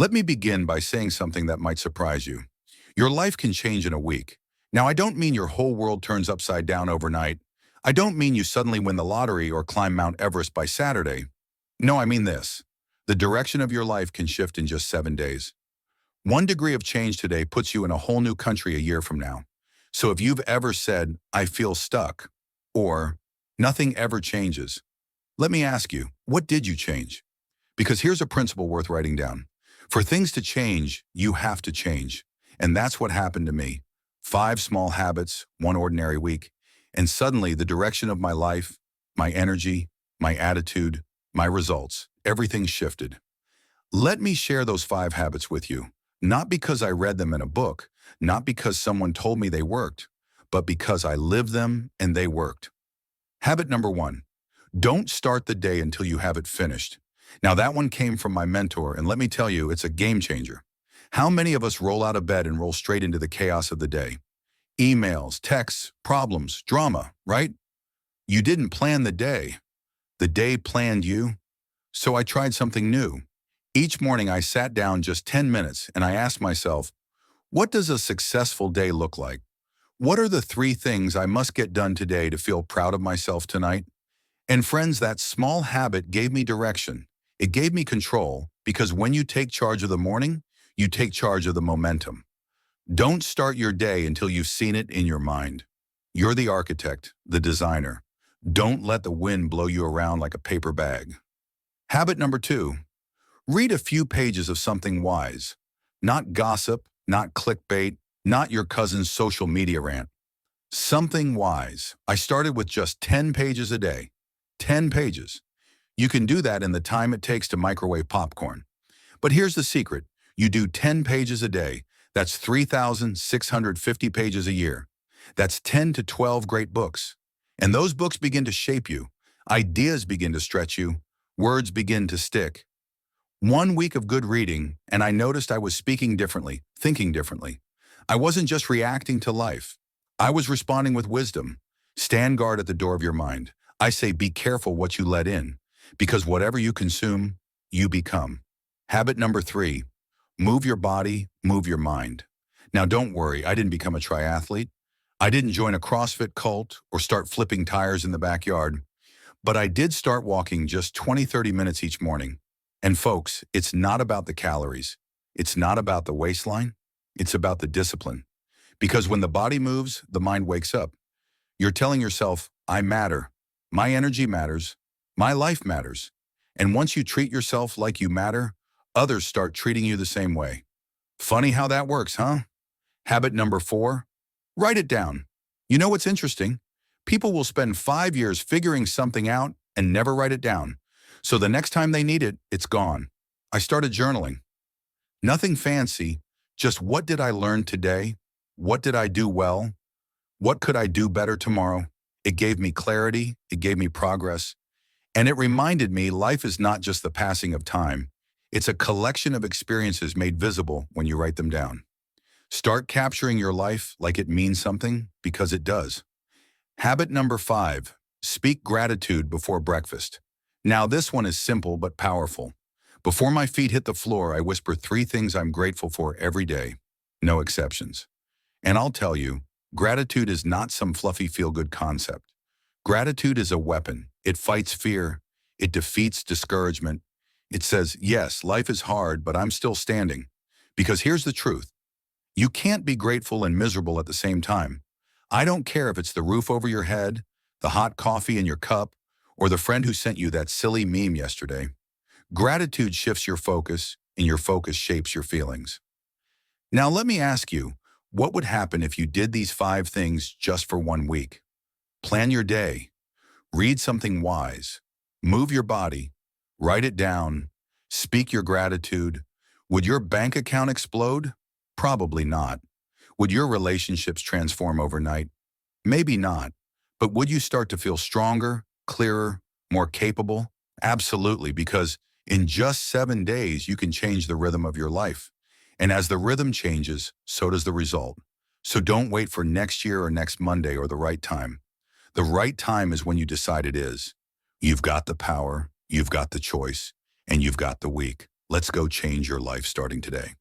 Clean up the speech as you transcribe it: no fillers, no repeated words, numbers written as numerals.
Let me begin by saying something that might surprise you. Your life can change in a week. Now, I don't mean your whole world turns upside down overnight. I don't mean you suddenly win the lottery or climb Mount Everest by Saturday. No, I mean this. The direction of your life can shift in just 7 days. 1 degree of change today puts you in a whole new country a year from now. So if you've ever said, I feel stuck, or nothing ever changes, let me ask you, what did you change? Because here's a principle worth writing down. For things to change, you have to change. And that's what happened to me. 5 small habits, 1 ordinary week, and suddenly the direction of my life, my energy, my attitude, my results, everything shifted. Let me share those 5 habits with you, not because I read them in a book, not because someone told me they worked, but because I lived them and they worked. Habit number 1, don't start the day until you have it finished. Now that one came from my mentor, and let me tell you, it's a game changer. How many of us roll out of bed and roll straight into the chaos of the day? Emails, texts, problems, drama, right? You didn't plan the day. The day planned you. So I tried something new. Each morning I sat down just 10 minutes and I asked myself, what does a successful day look like? What are the 3 things I must get done today to feel proud of myself tonight? And friends, that small habit gave me direction. It gave me control, because when you take charge of the morning, you take charge of the momentum. Don't start your day until you've seen it in your mind. You're the architect, the designer. Don't let the wind blow you around like a paper bag. Habit number 2, read a few pages of something wise. Not gossip, not clickbait, not your cousin's social media rant. Something wise. I started with just 10 pages a day. 10 pages. You can do that in the time it takes to microwave popcorn. But here's the secret. You do 10 pages a day. That's 3,650 pages a year. That's 10 to 12 great books. And those books begin to shape you. Ideas begin to stretch you. Words begin to stick. 1 week of good reading, and I noticed I was speaking differently, thinking differently. I wasn't just reacting to life. I was responding with wisdom. Stand guard at the door of your mind. I say be careful what you let in, because whatever you consume, you become. Habit number 3, move your body, move your mind. Now don't worry, I didn't become a triathlete. I didn't join a CrossFit cult or start flipping tires in the backyard. But I did start walking just 20-30 minutes each morning. And folks, it's not about the calories. It's not about the waistline. It's about the discipline. Because when the body moves, the mind wakes up. You're telling yourself, I matter. My energy matters. My life matters. And once you treat yourself like you matter, others start treating you the same way. Funny how that works, huh? Habit number 4, write it down. You know what's interesting? People will spend 5 years figuring something out and never write it down. So the next time they need it, it's gone. I started journaling. Nothing fancy, just what did I learn today? What did I do well? What could I do better tomorrow? It gave me clarity, it gave me progress, and it reminded me life is not just the passing of time. It's a collection of experiences made visible when you write them down. Start capturing your life like it means something, because it does. Habit number 5, speak gratitude before breakfast. Now this one is simple but powerful. Before my feet hit the floor, I whisper 3 things I'm grateful for every day. No exceptions. And I'll tell you, gratitude is not some fluffy feel-good concept. Gratitude is a weapon. It fights fear. It defeats discouragement. It says, yes, life is hard, but I'm still standing. Because here's the truth. You can't be grateful and miserable at the same time. I don't care if it's the roof over your head, the hot coffee in your cup, or the friend who sent you that silly meme yesterday. Gratitude shifts your focus, and your focus shapes your feelings. Now let me ask you, what would happen if you did these 5 things just for 1 week? Plan your day. Read something wise. Move your body. Write it down. Speak your gratitude. Would your bank account explode? Probably not. Would your relationships transform overnight? Maybe not. But would you start to feel stronger, clearer, more capable? Absolutely, because in just 7 days, you can change the rhythm of your life. And as the rhythm changes, so does the result. So don't wait for next year or next Monday or the right time. The right time is when you decide it is. You've got the power, you've got the choice, and you've got the week. Let's go change your life starting today.